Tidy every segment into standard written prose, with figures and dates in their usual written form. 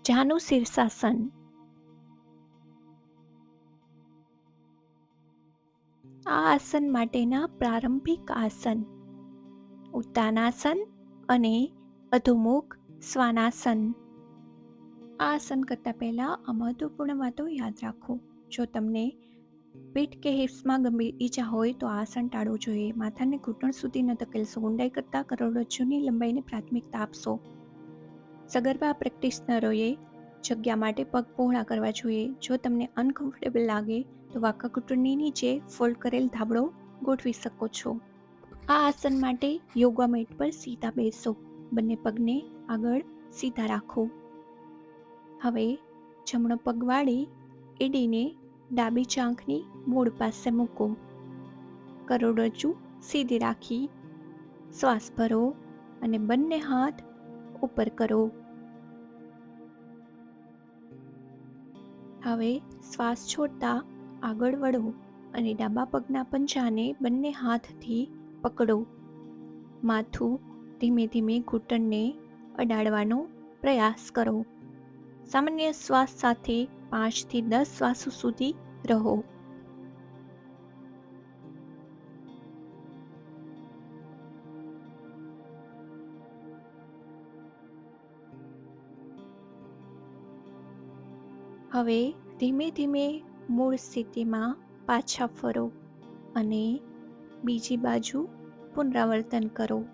જાનું શીર્ષાસન. આ આસન માટેના પ્રારંભિક આસન ઉત્તાનાસન અને અધોમુખ શ્વાનાસન. આ આસન કરતાં પહેલાં આ મહત્વપૂર્ણ વાતો યાદ રાખો. જો તમને પીઠ કે હિપ્સમાં ગંભીર ઈજા હોય તો આ આસન ટાળવું જોઈએ. માથાને ઘૂંટણ સુધી ન ધકેલશો. ઊંડાઈ કરતાં કરોડરજ્જુની લંબાઈને પ્રાથમિકતા આપશો. સગર્ભા પ્રેક્ટિશનરોએ જગ્યા માટે પગ પહોળા કરવા જોઈએ. જો તમને અનકમ્ફર્ટેબલ લાગે તો વાંકા ઘૂંટણની નીચે ફોલ્ડ કરેલ ધાબળો ગોઠવી શકો છો. આ આસન માટે યોગા મેટ પર સીધા બેસો. બંને પગને આગળ સીધા રાખો. હવે જમણો પગ વાળી એડીને ડાબી ચાંખની મૂળ પાસે મૂકો. કરોડરજ્જુ સીધી રાખી શ્વાસ ભરો અને બંને હાથ ઉપર કરો. હવે શ્વાસ છોડતા આગળ વળો અને ડાબા પગના પંજાને બંને હાથથી પકડો. માથું ધીમે ધીમે ઘૂંટણને અડાડવાનો પ્રયાસ કરો. સામાન્ય શ્વાસ સાથે 5 થી 10 શ્વાસો સુધી રહો. હવે ધીમે ધીમે મૂળ સ્થિતિમાં પાછા ફરો અને બીજી બાજુ પુનરાવર્તન કરો.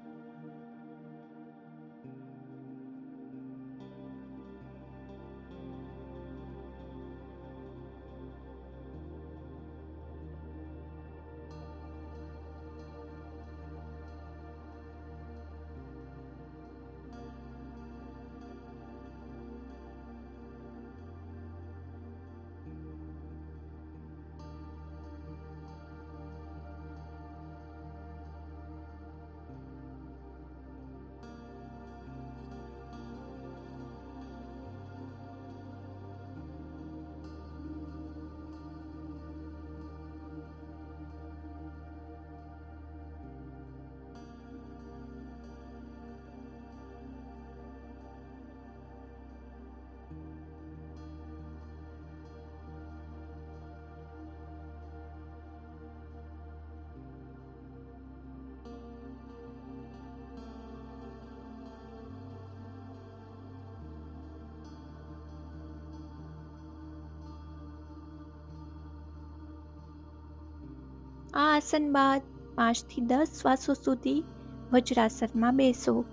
આ આસન બાદ 5 થી 10 શ્વાસો સુધી વજ્રાસનમાં બેસો.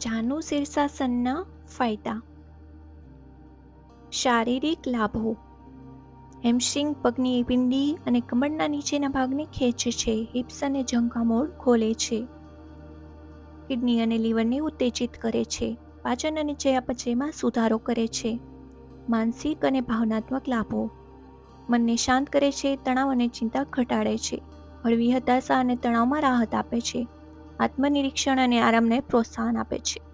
જાનું શીર્ષાસનના ફાયદા. શારીરિક લાભો. હેમસ્ટ્રિંગ પગની પિંડી અને કમરના નીચેના ભાગને ખેંચે છે. હિપ્સ અને જંઘામોળ ખોલે છે. કિડની અને લીવરને ઉત્તેજિત કરે છે. પાચન અને ચયાપચયમાં સુધારો કરે છે. માનસિક અને ભાવનાત્મક લાભો. મનને શાંત કરે છે. તણાવ અને ચિંતા ઘટાડે છે. હળવી હતાશા અને તણાવમાં રાહત આપે છે. આત્મનિરીક્ષણ અને આરામને પ્રોત્સાહન આપે છે.